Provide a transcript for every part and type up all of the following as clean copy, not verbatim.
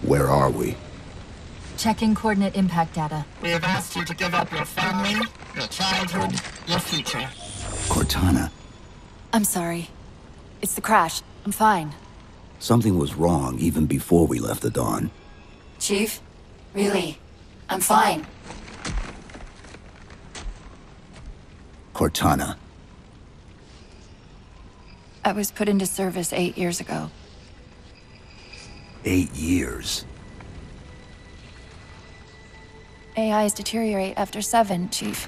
Where are we? Checking coordinate impact data. We have asked you to give up your family, your childhood, your future. Cortana. I'm sorry. It's the crash. I'm fine. Something was wrong even before we left the Dawn. Chief? Really? I'm fine. Cortana. I was put into service 8 years ago. 8 years. AIs deteriorate after 7, Chief.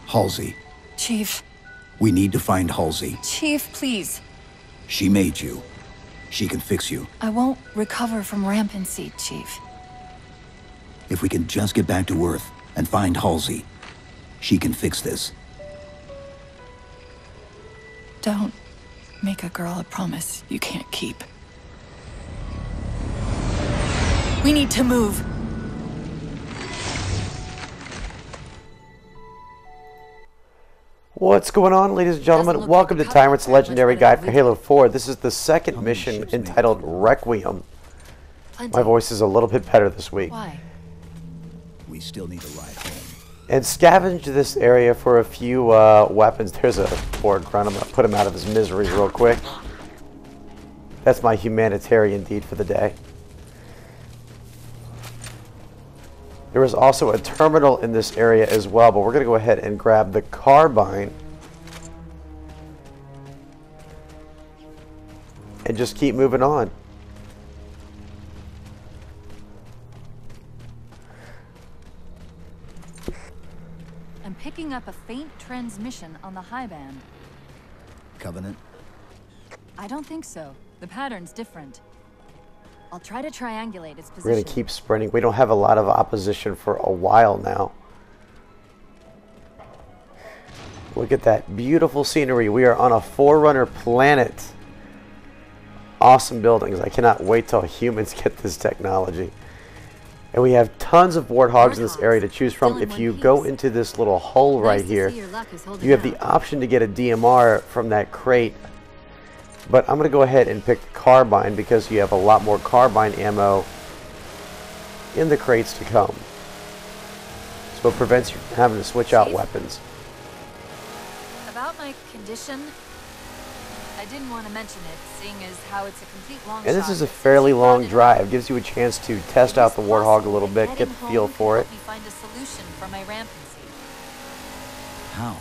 Halsey. Chief. We need to find Halsey. Chief, please. She made you. She can fix you. I won't recover from rampancy, Chief. If we can just get back to Earth and find Halsey, she can fix this. Don't make a girl a promise you can't keep. We need to move. What's going on, ladies and gentlemen? Welcome to Tyrant's Legendary Guide for Halo 4. This is the second mission entitled Requiem. My voice is a little bit better this week. Why? We still need a ride home. And scavenge this area for a few weapons. There's a poor grunt. I'm going to put him out of his misery real quick. That's my humanitarian deed for the day. There is also a terminal in this area as well, but we're going to go ahead and grab the carbine and just keep moving on. I'm picking up a faint transmission on the high band. Covenant? I don't think so. The pattern's different. I'll try to triangulate its position. We're going to keep sprinting. We don't have a lot of opposition for a while now. Look at that beautiful scenery. We are on a Forerunner planet. Awesome buildings. I cannot wait till humans get this technology. And we have tons of warthogs in this area to choose from. If you go into this little hole right here, you have the option to get a DMR from that crate. But I'm going to go ahead and pick the carbine because you have a lot more carbine ammo in the crates to come. So it prevents you from having to switch out weapons. About my condition, I didn't want to mention it, seeing as how it's a complete long And this is a fairly long drive. Gives you a chance to test out the Warthog a little bit, get the feel for it. Find a solution for my rampancy. How?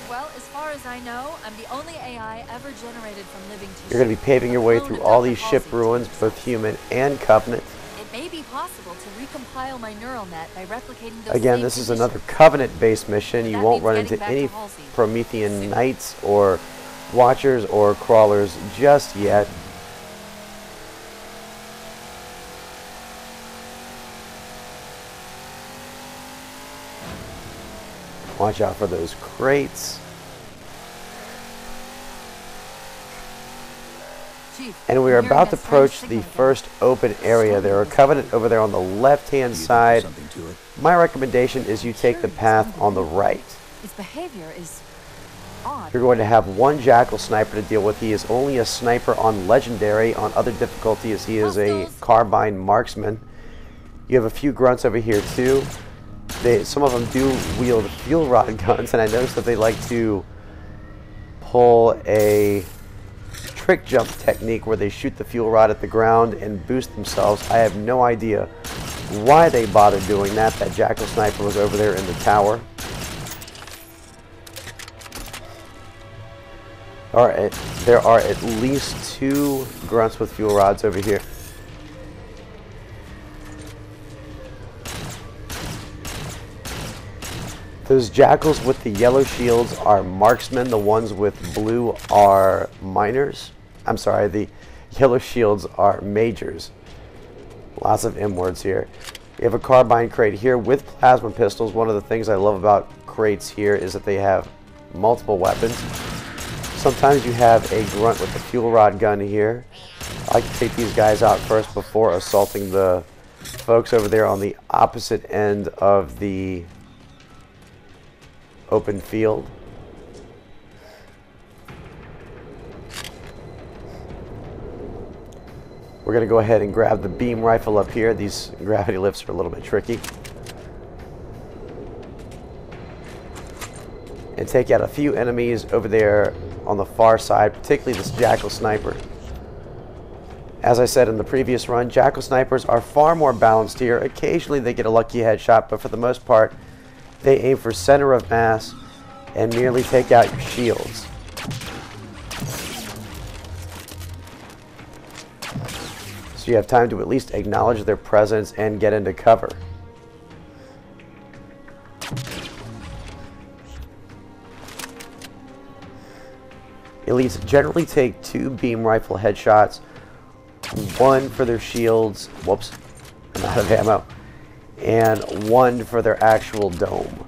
Well, as far as I know, I'm the only AI ever generated from living tissue. You're going to be paving your way through all these ship ruins, both human and Covenant. It may be possible to recompile my neural net by replicating those. Again, this is another Covenant-based mission. You won't run into any Promethean Knights or Watchers or Crawlers just yet. Watch out for those crates. And we are about to approach the first open area. There are Covenant over there on the left-hand side. My recommendation is you take the path on the right. Its behavior is odd. You're going to have one Jackal sniper to deal with. He is only a sniper on Legendary. On other difficulties, he is a carbine marksman. You have a few grunts over here too. Some of them do wield fuel rod guns, and I noticed that they like to pull a trick jump technique where they shoot the fuel rod at the ground and boost themselves. I have no idea why they bothered doing that. That Jackal sniper was over there in the tower. Alright, there are at least 2 grunts with fuel rods over here. Those Jackals with the yellow shields are marksmen. The ones with blue are miners. I'm sorry, the yellow shields are majors. Lots of M words here. We have a carbine crate here with plasma pistols. One of the things I love about crates here is that they have multiple weapons. Sometimes you have a grunt with a fuel rod gun here. I like to take these guys out first before assaulting the folks over there on the opposite end of the open field. We're going to go ahead and grab the beam rifle up here. These gravity lifts are a little bit tricky. And take out a few enemies over there on the far side, particularly this Jackal Sniper. As I said in the previous run, Jackal Snipers are far more balanced here. Occasionally they get a lucky headshot, but for the most part, they aim for center of mass and merely take out your shields. So you have time to at least acknowledge their presence and get into cover. Elites generally take 2 beam rifle headshots, 1 for their shields, whoops, I'm out of ammo, and 1 for their actual dome.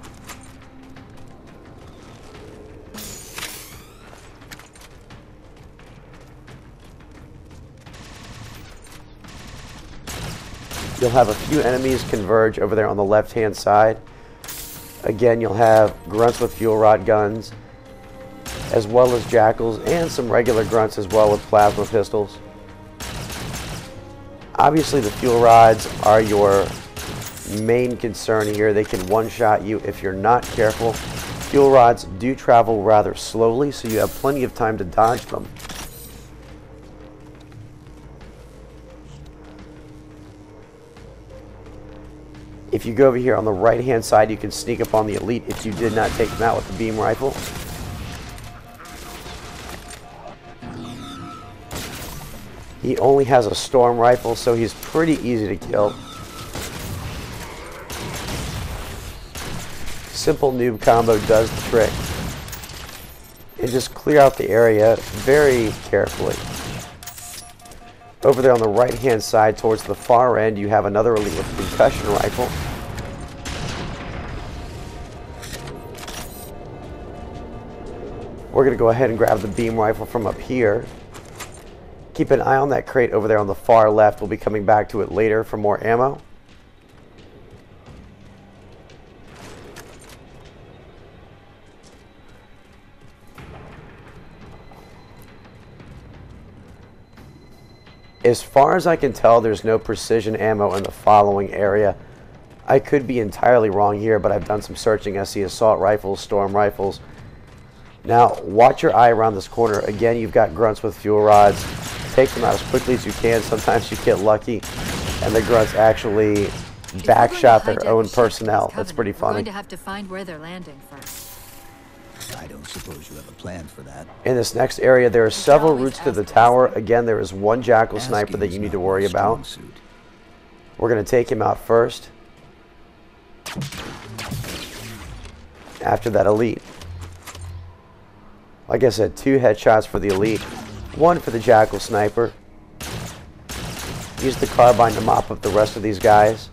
You'll have a few enemies converge over there on the left-hand side. Again, you'll have grunts with fuel rod guns, as well as jackals, and some regular grunts as well with plasma pistols. Obviously, the fuel rods are your main concern here. They can one-shot you if you're not careful. Fuel rods do travel rather slowly, so you have plenty of time to dodge them. If you go over here on the right-hand side, you can sneak up on the elite if you did not take them out with the beam rifle. He only has a storm rifle, so he's pretty easy to kill. Simple noob combo does the trick. And just clear out the area very carefully. Over there on the right-hand side, towards the far end, you have another elite with a concussion rifle. We're going to go ahead and grab the beam rifle from up here. Keep an eye on that crate over there on the far left. We'll be coming back to it later for more ammo. As far as I can tell, there's no precision ammo in the following area. I could be entirely wrong here, but I've done some searching. I see assault rifles, storm rifles. Now, watch your eye around this corner. Again, you've got grunts with fuel rods. Take them out as quickly as you can. Sometimes you get lucky, and the grunts actually backshot their own personnel. That's pretty funny. We're going to have to find where they're landing first. I don't suppose you have a plan for that. In this next area, there are several routes to the tower. Again, there is one Jackal Sniper that you need to worry about. We're going to take him out first. After that elite. Like I said, 2 headshots for the elite. 1 for the Jackal Sniper. Use the carbine to mop up the rest of these guys.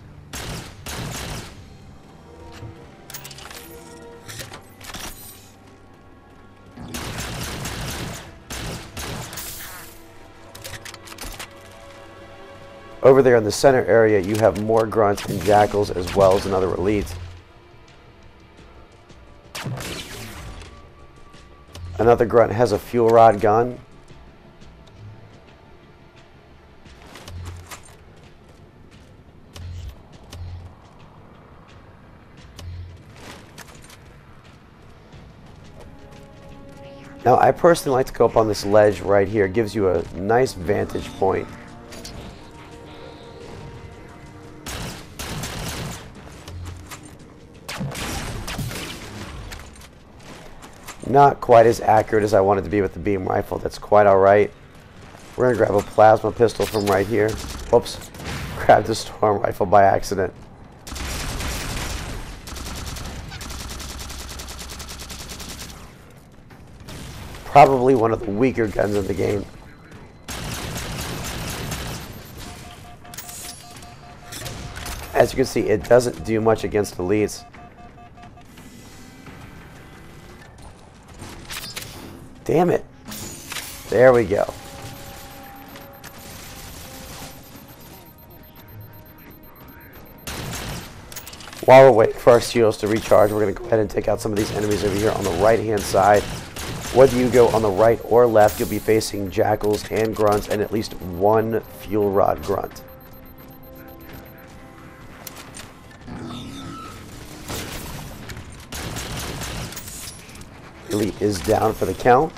Over there in the center area, you have more grunts and jackals as well as another elite. Another grunt has a fuel rod gun. Now, I personally like to go up on this ledge right here. It gives you a nice vantage point. Not quite as accurate as I wanted to be with the beam rifle. That's quite alright. We're going to grab a plasma pistol from right here. Whoops. Grabbed the storm rifle by accident. Probably one of the weaker guns in the game. As you can see, it doesn't do much against elites. Damn it. There we go. While we're waiting for our shields to recharge, we're going to go ahead and take out some of these enemies over here on the right-hand side. Whether you go on the right or left, you'll be facing jackals and grunts and at least one fuel rod grunt. Elite is down for the count.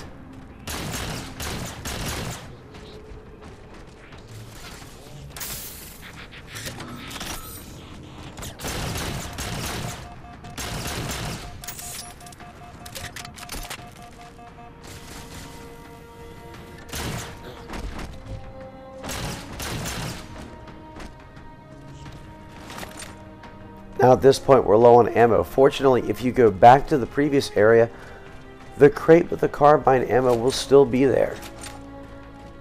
Now at this point we're low on ammo. Fortunately, if you go back to the previous area, the crate with the carbine ammo will still be there.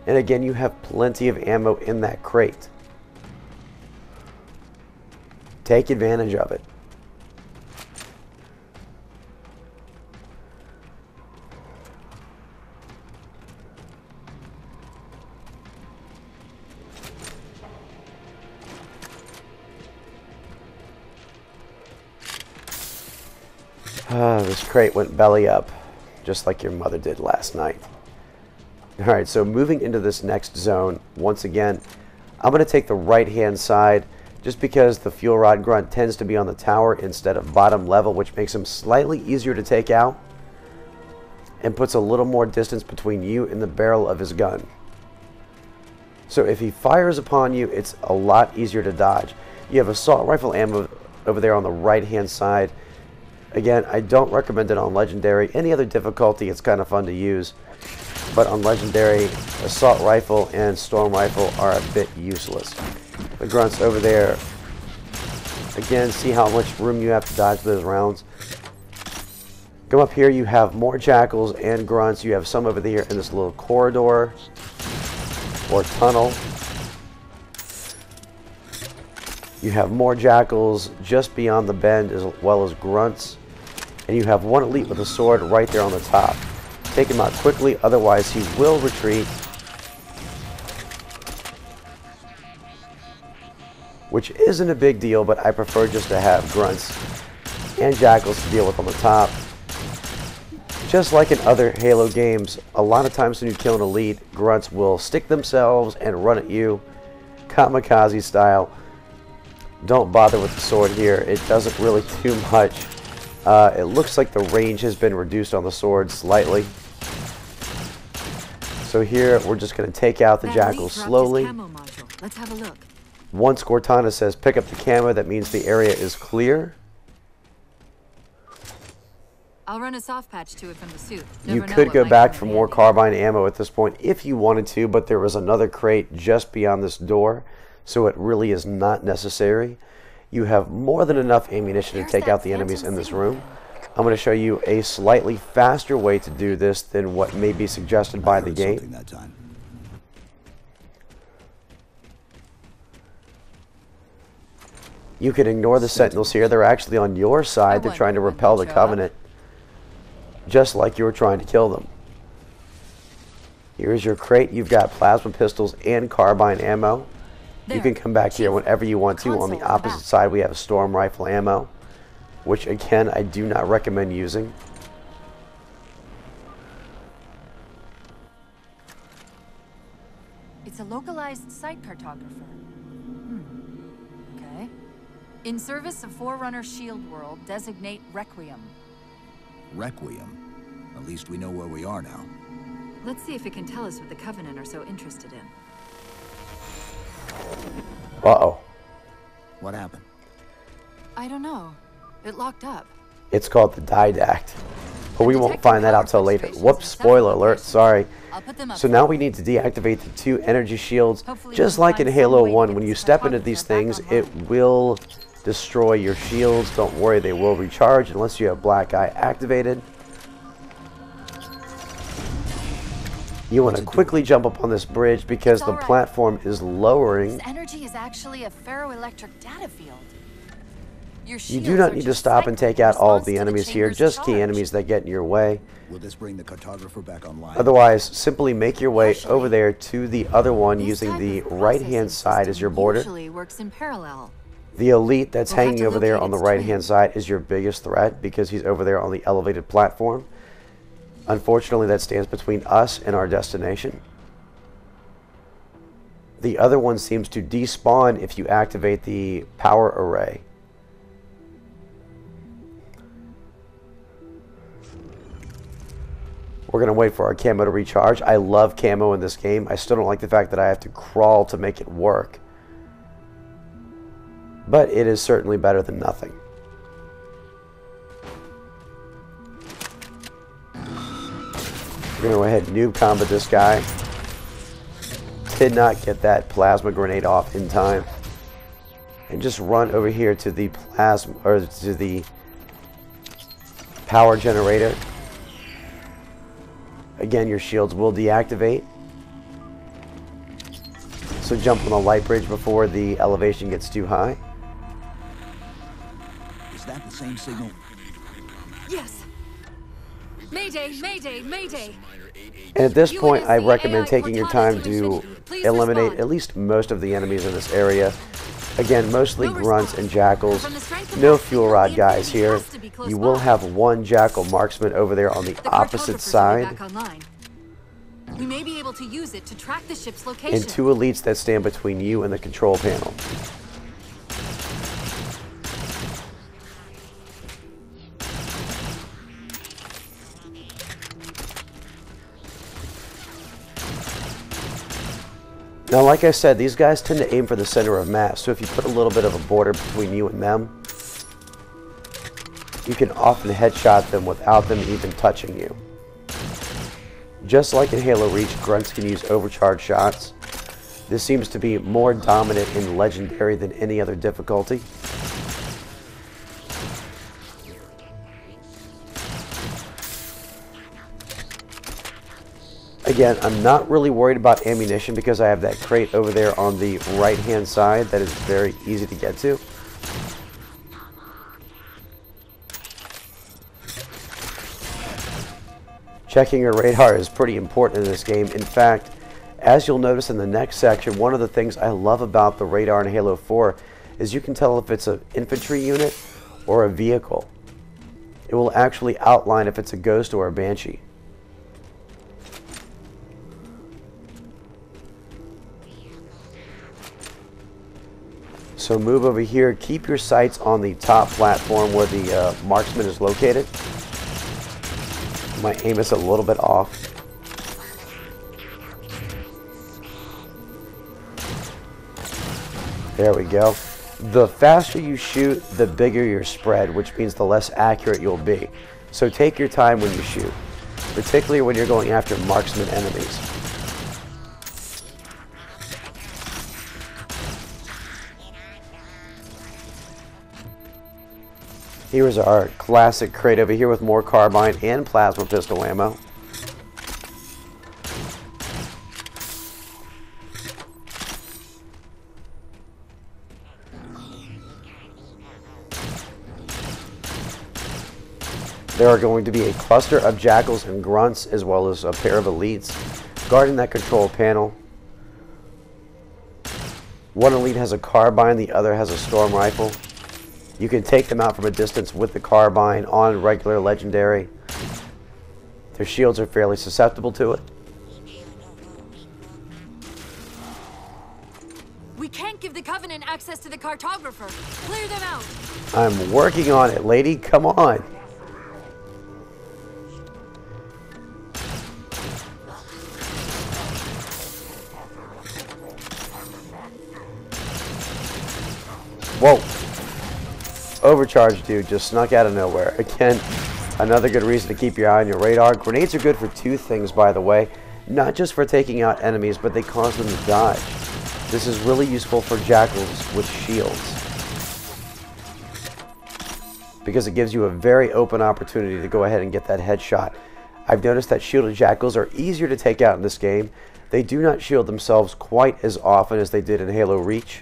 And again, you have plenty of ammo in that crate. Take advantage of it. This crate went belly up, just like your mother did last night. Alright, so moving into this next zone, once again, I'm going to take the right-hand side, just because the fuel rod grunt tends to be on the tower instead of bottom level, which makes him slightly easier to take out, and puts a little more distance between you and the barrel of his gun. So if he fires upon you, it's a lot easier to dodge. You have assault rifle ammo over there on the right-hand side. Again, I don't recommend it on Legendary. Any other difficulty, it's kind of fun to use. But on Legendary, Assault Rifle and Storm Rifle are a bit useless. The grunts over there, again, see how much room you have to dodge those rounds. Come up here, you have more jackals and grunts. You have some over there in this little corridor or tunnel. You have more jackals just beyond the bend as well as grunts. And you have one elite with a sword right there on the top. Take him out quickly, otherwise he will retreat. Which isn't a big deal, but I prefer just to have grunts and jackals to deal with on the top. Just like in other Halo games, a lot of times when you kill an elite, grunts will stick themselves and run at you, kamikaze style. Don't bother with the sword here. It doesn't really do much. It looks like the range has been reduced on the sword slightly. So here we're just going to take out the jackals slowly. Let's have a look. Once Cortana says pick up the camo, that means the area is clear. I'll run a soft patch to it from the suit. You could go back for more carbine ammo at this point if you wanted to, but there was another crate just beyond this door, so it really is not necessary. You have more than enough ammunition to take out the enemies in this room. I'm going to show you a slightly faster way to do this than what may be suggested by the game. You can ignore the sentinels here. They're actually on your side. They're trying to repel the Covenant, just like you were trying to kill them. Here's your crate. You've got plasma pistols and carbine ammo. You can come back here whenever you want to. On the opposite side, we have storm rifle ammo, which again, I do not recommend using. It's a localized site cartographer. Okay. In service of Forerunner Shield World, designate Requiem. Requiem? At least we know where we are now. Let's see if it can tell us what the Covenant are so interested in. Uh-oh. What happened? I don't know. It locked up. It's called the Didact. But we won't find that out till later. Whoops, spoiler alert, sorry. So now we need to deactivate the 2 energy shields. Just like in Halo 1, when you step into these things, it will destroy your shields. Don't worry, they will recharge unless you have Black Eye activated. You want to quickly jump up on this bridge because the platform is lowering. This energy is actually a ferroelectric data field. You do not need to stop and take out all of the enemies here, just key enemies that get in your way. Will this bring the cartographer back online? Otherwise, simply make your way over there to the other one using the right-hand side as your border. Usually works in parallel. The elite that's hanging over there on the right-hand side is your biggest threat because he's over there on the elevated platform. Unfortunately, that stands between us and our destination. The other one seems to despawn if you activate the power array. We're going to wait for our camo to recharge. I love camo in this game. I still don't like the fact that I have to crawl to make it work. But it is certainly better than nothing. We're going to go ahead and noob combat this guy. Did not get that plasma grenade off in time. And just run over here to the plasma, or to the power generator. Again, your shields will deactivate. So jump on the light bridge before the elevation gets too high. Is that the same signal? Yes. Mayday, mayday, mayday. And at this point, I recommend taking your time to eliminate at least most of the enemies in this area. Again, mostly grunts and jackals. No fuel rod guys here. You will have one jackal marksman over there on the opposite side. We may be able to use it to track the ship's location. And two elites that stand between you and the control panel. Now, like I said, these guys tend to aim for the center of mass, so if you put a little bit of a border between you and them, you can often headshot them without them even touching you. Just like in Halo Reach, grunts can use overcharged shots. This seems to be more dominant in Legendary than any other difficulty. Again, I'm not really worried about ammunition because I have that crate over there on the right-hand side that is very easy to get to. Checking your radar is pretty important in this game. In fact, as you'll notice in the next section, one of the things I love about the radar in Halo 4 is you can tell if it's an infantry unit or a vehicle. It will actually outline if it's a ghost or a banshee. So move over here, keep your sights on the top platform where the marksman is located. My aim is a little bit off. There we go. The faster you shoot, the bigger your spread, which means the less accurate you'll be. So take your time when you shoot, particularly when you're going after marksman enemies. Here's our classic crate over here with more carbine and plasma pistol ammo. There are going to be a cluster of jackals and grunts as well as a pair of elites guarding that control panel. One elite has a carbine, the other has a storm rifle. You can take them out from a distance with the carbine on regular Legendary. Their shields are fairly susceptible to it. We can't give the Covenant access to the cartographer. Clear them out. I'm working on it, lady. Come on. Whoa. Overcharge dude just snuck out of nowhere. Again, another good reason to keep your eye on your radar. Grenades are good for two things, by the way. Not just for taking out enemies, but they cause them to dodge. This is really useful for jackals with shields, because it gives you a very open opportunity to go ahead and get that headshot. I've noticed that shielded jackals are easier to take out in this game. They do not shield themselves quite as often as they did in Halo Reach.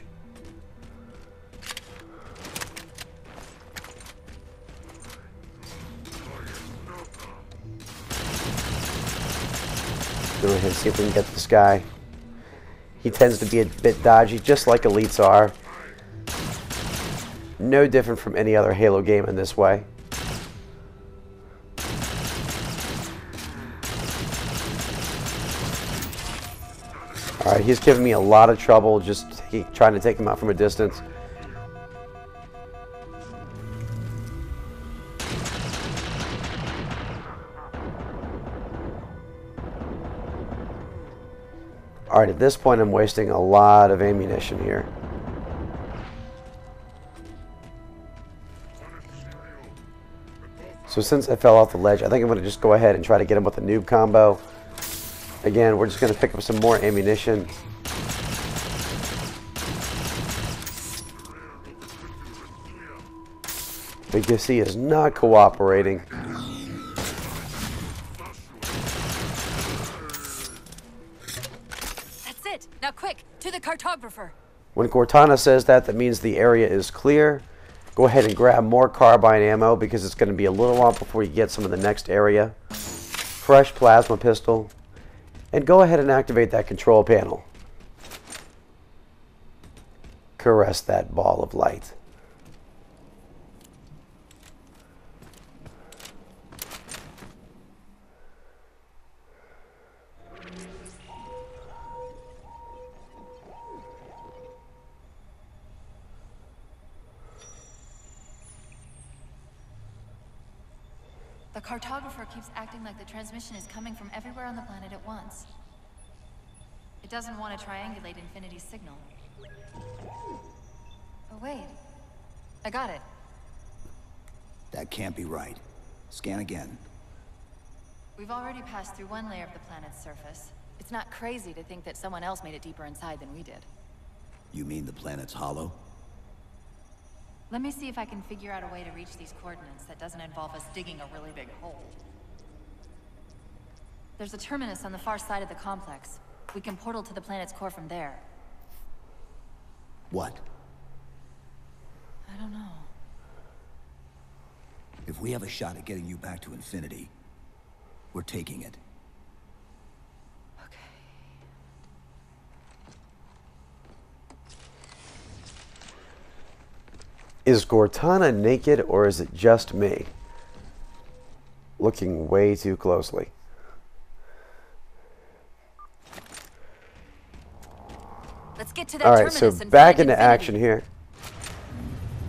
Go ahead and see if we can get this guy. He tends to be a bit dodgy, just like elites are. No different from any other Halo game in this way. Alright, he's giving me a lot of trouble just trying to take him out from a distance. Alright, at this point I'm wasting a lot of ammunition here. So since I fell off the ledge, I think I'm going to just go ahead and try to get him with a noob combo. Again, we're just going to pick up some more ammunition. Because he is not cooperating. That's it. Now quick, to the cartographer. When Cortana says that, that means the area is clear. Go ahead and grab more carbine ammo because it's going to be a little while before you get some of the next area. Fresh plasma pistol. And go ahead and activate that control panel. Caress that ball of light. The cartographer keeps acting like the transmission is coming from everywhere on the planet at once. It doesn't want to triangulate Infinity's signal. Oh wait, I got it. That can't be right. Scan again. We've already passed through one layer of the planet's surface. It's not crazy to think that someone else made it deeper inside than we did. You mean the planet's hollow? Let me see if I can figure out a way to reach these coordinates that doesn't involve us digging a really big hole. There's a terminus on the far side of the complex. We can portal to the planet's core from there. What? I don't know. If we have a shot at getting you back to Infinity, we're taking it. Okay. Is Cortana naked or is it just me? Looking way too closely. Let's get to that Alright, so terminus and back find into Infinity. action here.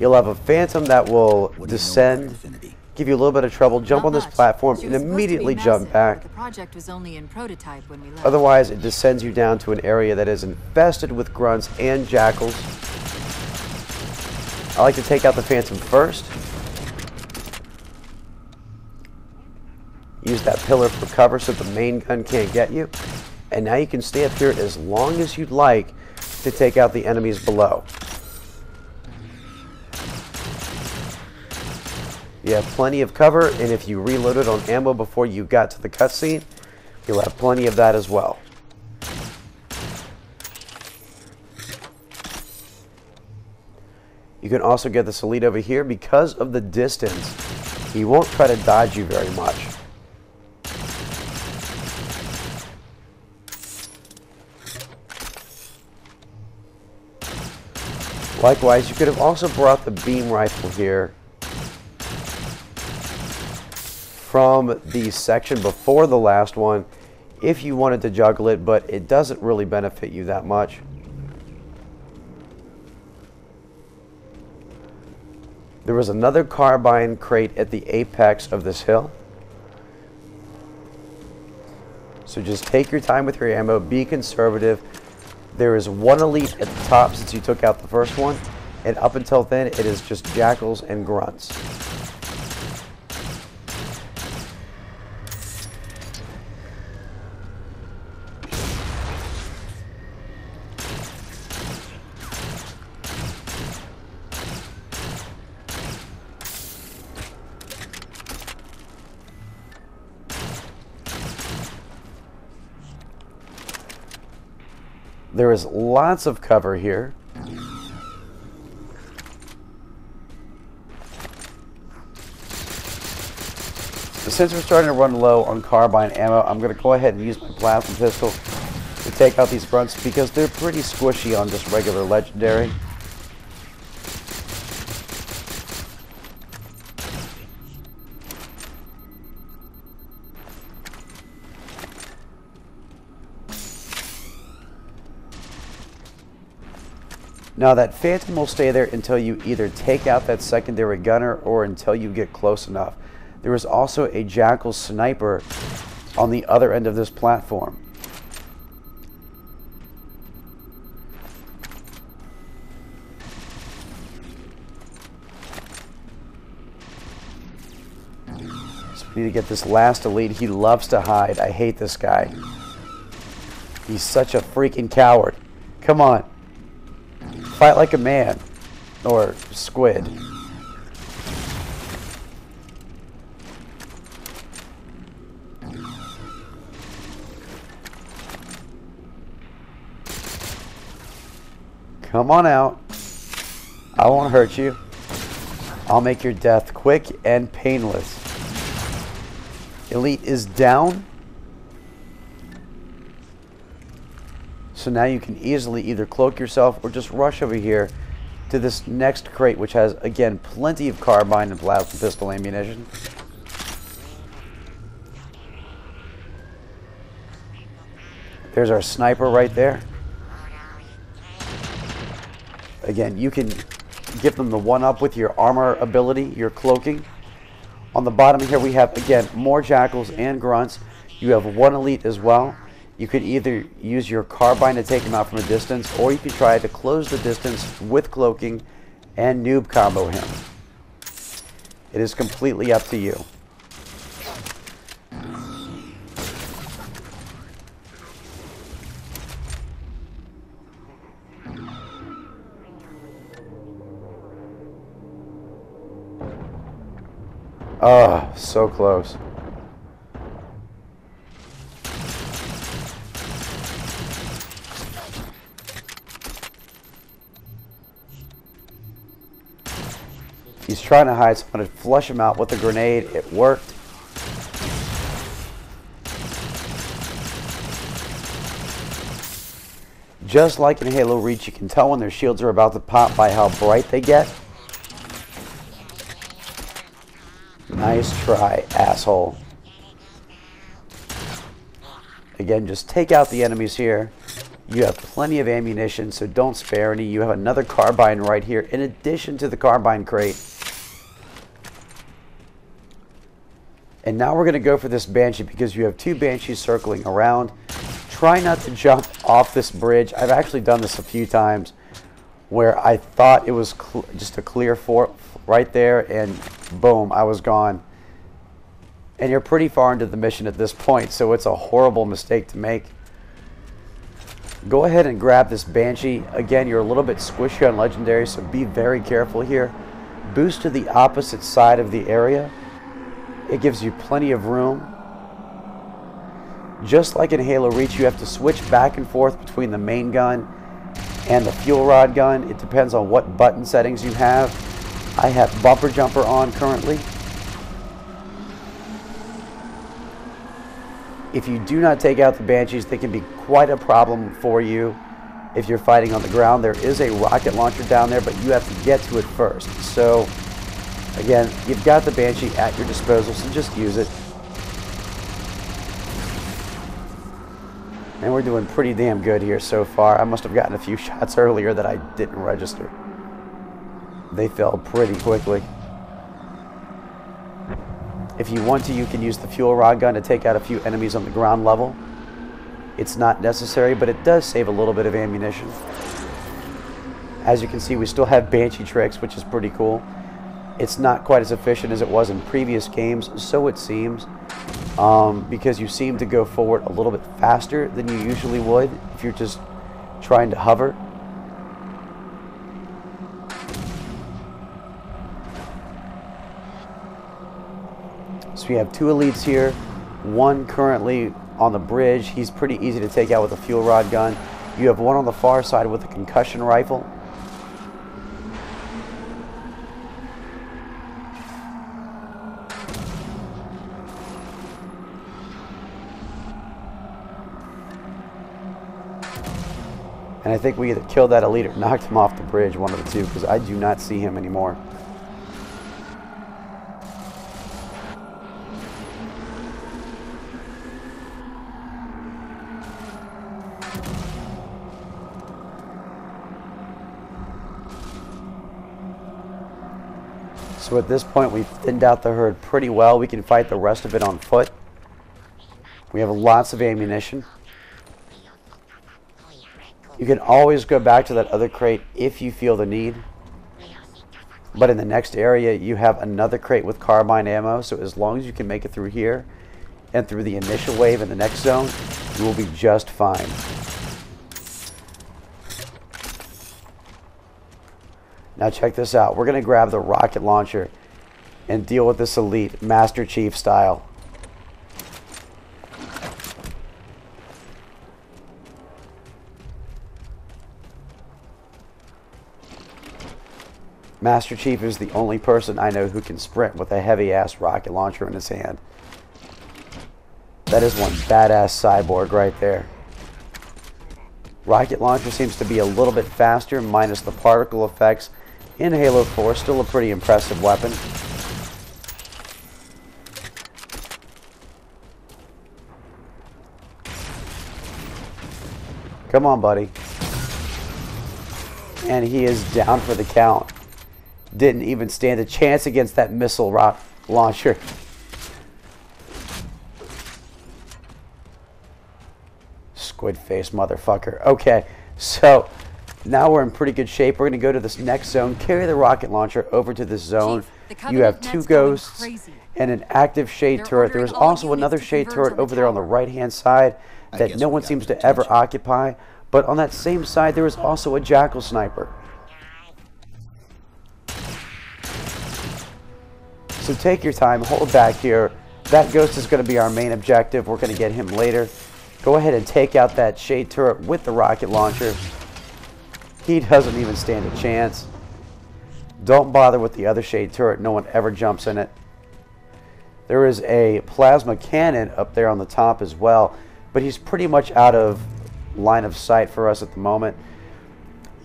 You'll have a phantom that will What do you know about descend, Infinity? give you a little bit of trouble, jump Not on this much. platform, She and was supposed to be immediately massive, jump back. but the project was only in prototype when we left. Otherwise, it descends you down to an area that is infested with grunts and jackals. I like to take out the phantom first. Use that pillar for cover so the main gun can't get you. And now you can stay up here as long as you'd like to take out the enemies below. You have plenty of cover, and if you reloaded on ammo before you got to the cutscene, you'll have plenty of that as well. You can also get this elite over here. Because of the distance, he won't try to dodge you very much. Likewise, you could have also brought the beam rifle here from the section before the last one if you wanted to juggle it, but it doesn't really benefit you that much. There was another carbine crate at the apex of this hill. So just take your time with your ammo, be conservative. There is one elite at the top since you took out the first one, and up until then it is just jackals and grunts. There is lots of cover here. Since we're starting to run low on carbine ammo, I'm going to go ahead and use my plasma pistol to take out these grunts because they're pretty squishy on just regular legendary. Now that Phantom will stay there until you either take out that secondary gunner or until you get close enough. There is also a Jackal sniper on the other end of this platform. So we need to get this last elite. He loves to hide. I hate this guy. He's such a freaking coward. Come on. Fight like a man. Or squid. Come on out. I won't hurt you. I'll make your death quick and painless. Elite is down. So now you can easily either cloak yourself or just rush over here to this next crate, which has, again, plenty of carbine and plasma pistol ammunition. There's our sniper right there. Again, you can give them the one-up with your armor ability, your cloaking. On the bottom here we have, again, more jackals and grunts. You have one elite as well. You could either use your carbine to take him out from a distance, or you could try to close the distance with cloaking and noob combo him. It is completely up to you. Oh, so close. He's trying to hide, so I'm going to flush him out with a grenade. It worked. Just like in Halo Reach, you can tell when their shields are about to pop by how bright they get. Nice try, asshole. Again, just take out the enemies here. You have plenty of ammunition, so don't spare any. You have another carbine right here, in addition to the carbine crate. And now we're going to go for this Banshee, because you have two Banshees circling around. Try not to jump off this bridge. I've actually done this a few times, where I thought it was just a clear fort right there, and boom, I was gone. And you're pretty far into the mission at this point, so it's a horrible mistake to make. Go ahead and grab this Banshee. Again, you're a little bit squishy on Legendary, so be very careful here. Boost to the opposite side of the area. It gives you plenty of room. Just like in Halo Reach, you have to switch back and forth between the main gun and the fuel rod gun. It depends on what button settings you have. I have bumper jumper on currently. If you do not take out the Banshees, they can be quite a problem for you if you're fighting on the ground. There is a rocket launcher down there, but you have to get to it first. So, again, you've got the Banshee at your disposal, so just use it. And we're doing pretty damn good here so far. I must have gotten a few shots earlier that I didn't register. They fell pretty quickly. If you want to, you can use the fuel rod gun to take out a few enemies on the ground level. It's not necessary, but it does save a little bit of ammunition. As you can see, we still have Banshee tricks, which is pretty cool. It's not quite as efficient as it was in previous games, so it seems, because you seem to go forward a little bit faster than you usually would if you're just trying to hover. So we have two elites here, one currently on the bridge. He's pretty easy to take out with a fuel rod gun. You have one on the far side with a concussion rifle. And I think we either killed that elite or knocked him off the bridge, one of the two, because I do not see him anymore. So at this point, we've thinned out the herd pretty well. We can fight the rest of it on foot. We have lots of ammunition. You can always go back to that other crate if you feel the need. But in the next area, you have another crate with carbine ammo. So as long as you can make it through here and through the initial wave in the next zone, you will be just fine. Now check this out. We're going to grab the rocket launcher and deal with this elite Master Chief style. Master Chief is the only person I know who can sprint with a heavy-ass rocket launcher in his hand. That is one badass cyborg right there. Rocket launcher seems to be a little bit faster, minus the particle effects. In Halo 4, still a pretty impressive weapon. Come on, buddy. And he is down for the count. Didn't even stand a chance against that missile rocket launcher. Squid face motherfucker. Okay, so now we're in pretty good shape. We're going to go to this next zone, carry the rocket launcher over to this zone. You have 2 ghosts and an active shade turret. There is also another shade turret over there on the right-hand side that no one seems to ever occupy. But on that same side, there is also a jackal sniper. So take your time, hold back here. That ghost is going to be our main objective. We're going to get him later. Go ahead and take out that shade turret with the rocket launcher. He doesn't even stand a chance. Don't bother with the other shade turret. No one ever jumps in it. There is a plasma cannon up there on the top as well, but he's pretty much out of line of sight for us at the moment.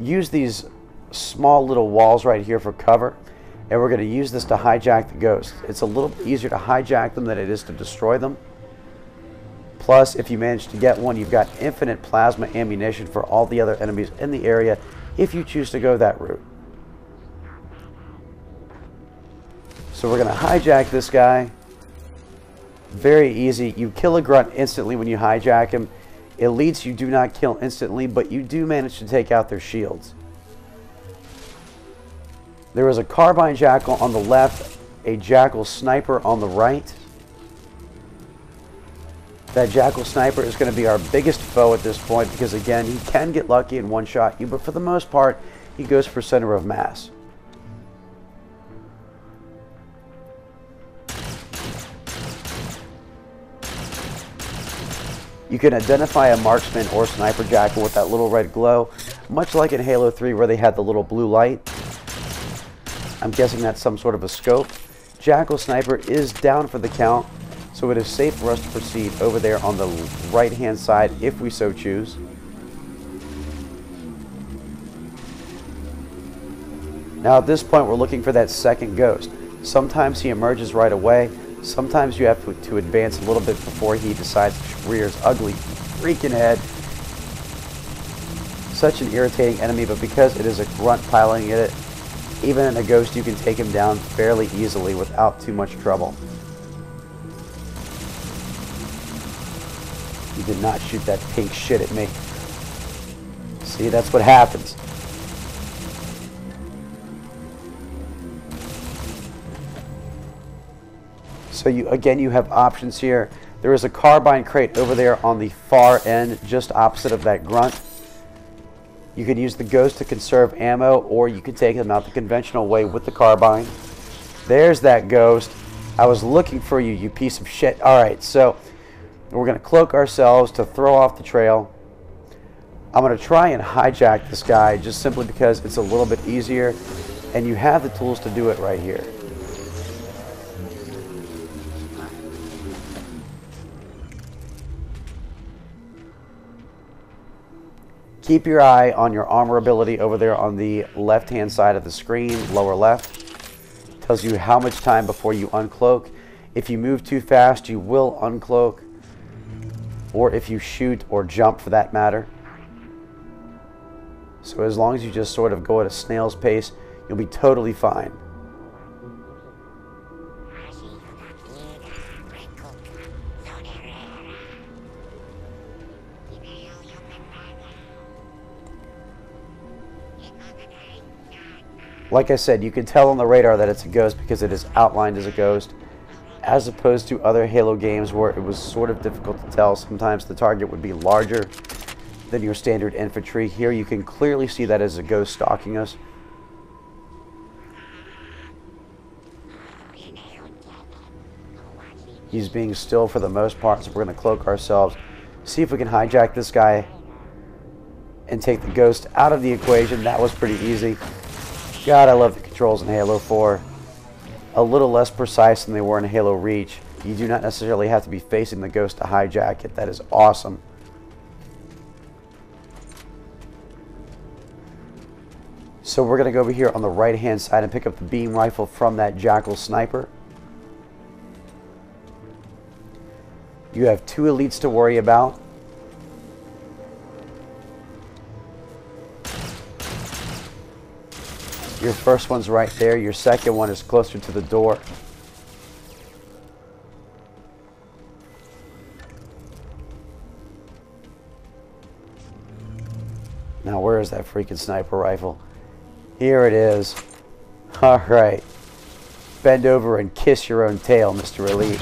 Use these small little walls right here for cover, and we're going to use this to hijack the ghosts. It's a little easier to hijack them than it is to destroy them. Plus, if you manage to get one, you've got infinite plasma ammunition for all the other enemies in the area if you choose to go that route. So we're going to hijack this guy. Very easy. You kill a grunt instantly when you hijack him. Elites you do not kill instantly, but you do manage to take out their shields. There is a carbine jackal on the left, a jackal sniper on the right. That jackal sniper is going to be our biggest foe at this point because, again, he can get lucky and one-shot you, but for the most part, he goes for center of mass. You can identify a marksman or sniper jackal with that little red glow, much like in Halo 3 where they had the little blue light. I'm guessing that's some sort of a scope. Jackal sniper is down for the count, so it is safe for us to proceed over there on the right-hand side if we so choose. Now at this point we're looking for that second ghost. Sometimes he emerges right away. Sometimes you have to advance a little bit before he decides to rear his ugly freaking head. Such an irritating enemy, but because it is a grunt piloting it, even in a ghost you can take him down fairly easily without too much trouble. You did not shoot that pink shit at me. See, that's what happens. So you have options here. There is a carbine crate over there on the far end, just opposite of that grunt. You can use the ghost to conserve ammo, or you can take them out the conventional way with the carbine. There's that ghost. I was looking for you, you piece of shit. Alright, so we're going to cloak ourselves to throw off the trail. I'm going to try and hijack this guy just simply because it's a little bit easier, and you have the tools to do it right here. Keep your eye on your armor ability over there on the left-hand side of the screen, lower left. Tells you how much time before you uncloak. If you move too fast, you will uncloak. Or if you shoot or jump for that matter. So as long as you just sort of go at a snail's pace, you'll be totally fine. Like I said, you can tell on the radar that it's a ghost because it is outlined as a ghost, as opposed to other Halo games where it was sort of difficult to tell. Sometimes the target would be larger than your standard infantry. Here you can clearly see that as a ghost stalking us. He's being still for the most part, so we're going to cloak ourselves, see if we can hijack this guy and take the ghost out of the equation. That was pretty easy. God, I love the controls in Halo 4. A little less precise than they were in Halo Reach. You do not necessarily have to be facing the ghost to hijack it. That is awesome. So we're going to go over here on the right hand side and pick up the beam rifle from that Jackal sniper. You have 2 elites to worry about. Your first one's right there. Your second one is closer to the door. Now, where is that freaking sniper rifle? Here it is. All right. Bend over and kiss your own tail, Mr. Elite.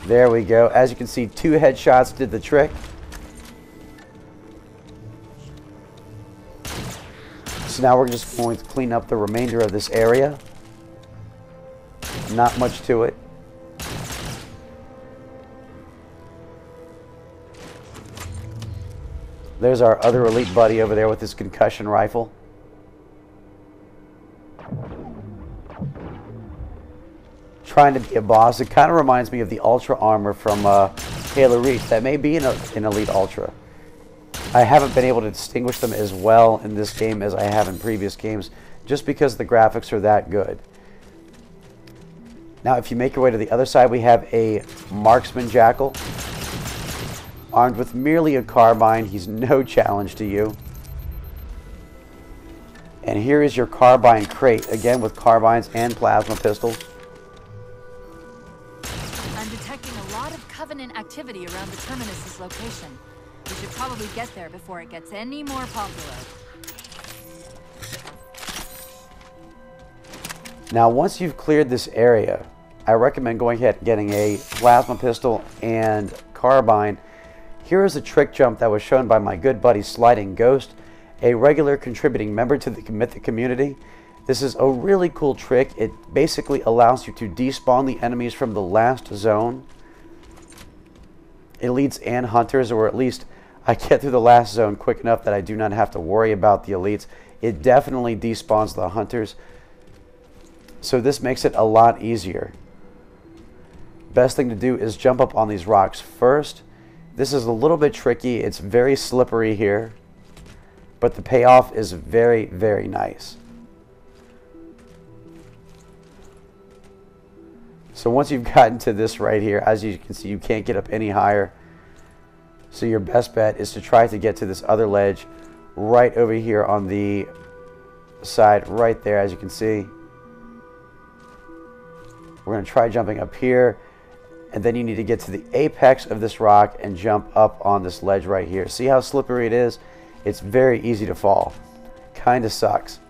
There we go. As you can see, 2 headshots did the trick. So now we're just going to clean up the remainder of this area. Not much to it. There's our other elite buddy over there with his concussion rifle. Trying to be a boss. It kind of reminds me of the Ultra armor from Halo Reach. That may be an Elite Ultra. I haven't been able to distinguish them as well in this game as I have in previous games, just because the graphics are that good. Now, if you make your way to the other side, we have a marksman Jackal. Armed with merely a carbine, he's no challenge to you. And here is your carbine crate, again with carbines and plasma pistols. I'm detecting a lot of Covenant activity around the terminus's location. We should probably get there before it gets any more popular. Now, once you've cleared this area, I recommend going ahead and getting a plasma pistol and carbine. Here is a trick jump that was shown by my good buddy Sliding Ghost, a regular contributing member to the Mythic community. This is a really cool trick. It basically allows you to despawn the enemies from the last zone. Elites and hunters, or at least I get through the last zone quick enough that I do not have to worry about the elites. It definitely despawns the hunters, so this makes it a lot easier. Best thing to do is jump up on these rocks first. This is a little bit tricky. It's very slippery here, but the payoff is very, very nice. So once you've gotten to this right here, as you can see, you can't get up any higher. So your best bet is to try to get to this other ledge right over here on the side right there, as you can see. We're going to try jumping up here, and then you need to get to the apex of this rock and jump up on this ledge right here. See how slippery it is? It's very easy to fall. Kind of sucks.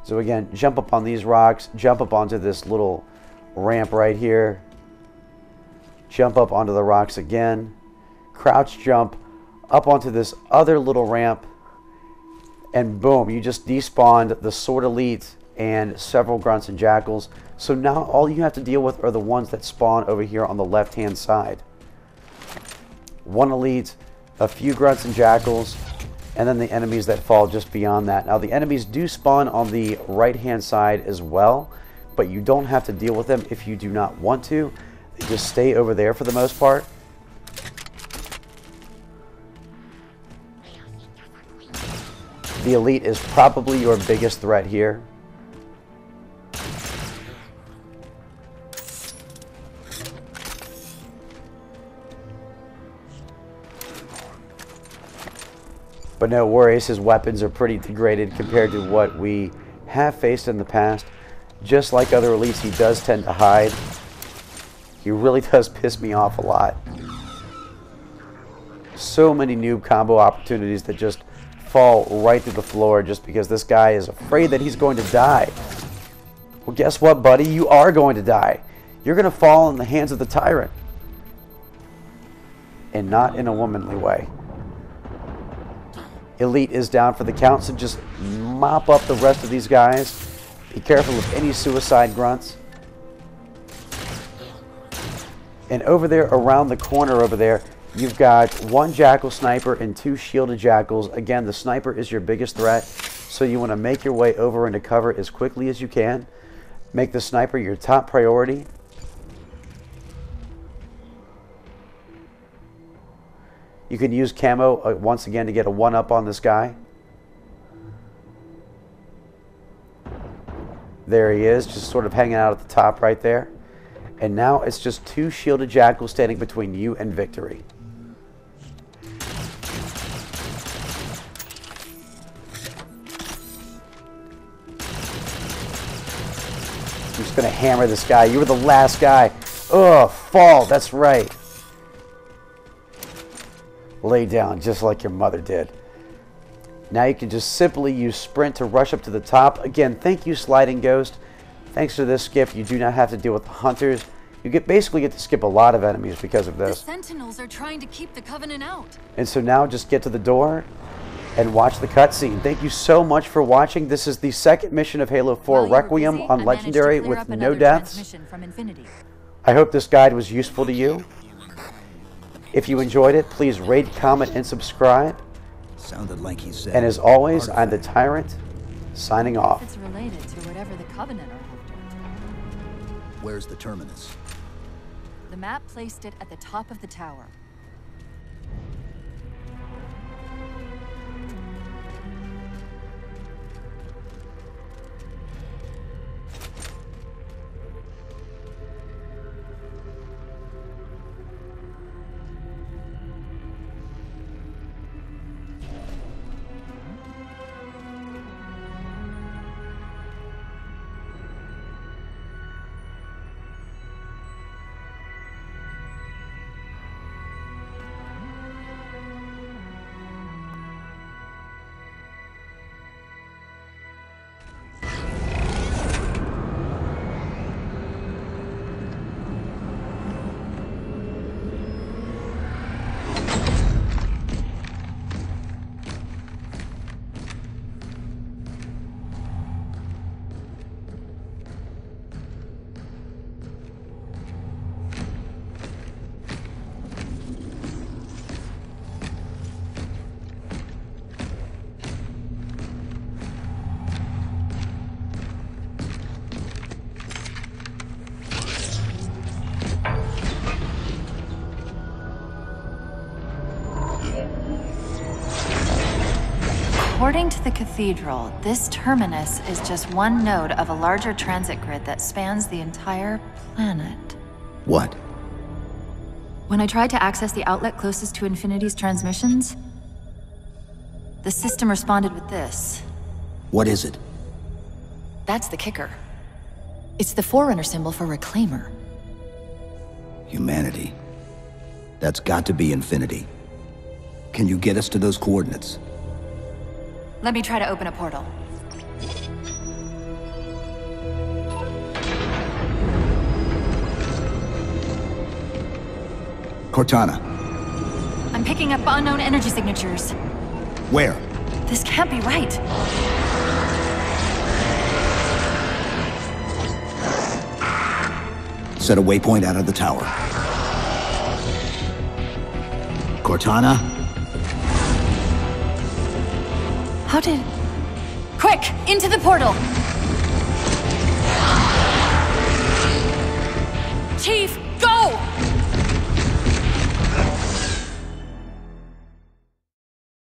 So again, jump up on these rocks, jump up onto this little ramp right here. Jump up onto the rocks again, crouch jump up onto this other little ramp, and boom, you just despawned the Sword Elite and several Grunts and Jackals. So now all you have to deal with are the ones that spawn over here on the left hand side. 1 Elite, a few Grunts and Jackals, and then the enemies that fall just beyond that. Now the enemies do spawn on the right hand side as well, but you don't have to deal with them if you do not want to. They just stay over there for the most part. The Elite is probably your biggest threat here. But no worries, his weapons are pretty degraded compared to what we have faced in the past. Just like other elites, he does tend to hide. He really does piss me off a lot. So many noob combo opportunities that just fall right through the floor just because this guy is afraid that he's going to die. Well, guess what, buddy? You are going to die. You're going to fall in the hands of the Tyrant. And not in a womanly way. Elite is down for the count, so just mop up the rest of these guys. Be careful of any suicide grunts. And over there, around the corner over there, you've got 1 jackal sniper and 2 shielded jackals. Again, the sniper is your biggest threat, so you want to make your way over into cover as quickly as you can. Make the sniper your top priority. You can use camo once again to get a 1-up on this guy. There he is, just sort of hanging out at the top right there. And now it's just 2 shielded jackals standing between you and victory. I'm just going to hammer this guy. You were the last guy. Ugh, fall, that's right. Lay down just like your mother did. Now you can just simply use sprint to rush up to the top. Again, thank you, Sliding Ghost. Thanks to this skip, you do not have to deal with the hunters. You basically get to skip a lot of enemies because of this. The Sentinels are trying to keep the Covenant out. And so now just get to the door and watch the cutscene. Thank you so much for watching. This is the second mission of Halo 4 Requiem on Legendary with no deaths. I hope this guide was useful to you. If you enjoyed it, please rate, comment, and subscribe. Sounded like he said. And as always, I'm the Tyrant, signing off. It's related to whatever the Covenant are after. Where's the terminus? The map placed it at the top of the tower. According to the Cathedral, this terminus is just one node of a larger transit grid that spans the entire planet. What? When I tried to access the outlet closest to Infinity's transmissions, the system responded with this. What is it? That's the kicker. It's the Forerunner symbol for Reclaimer. Humanity. That's got to be Infinity. Can you get us to those coordinates? Let me try to open a portal. Cortana. I'm picking up unknown energy signatures. Where? This can't be right. Set a waypoint out of the tower. Cortana? How did... Quick! Into the portal! Chief!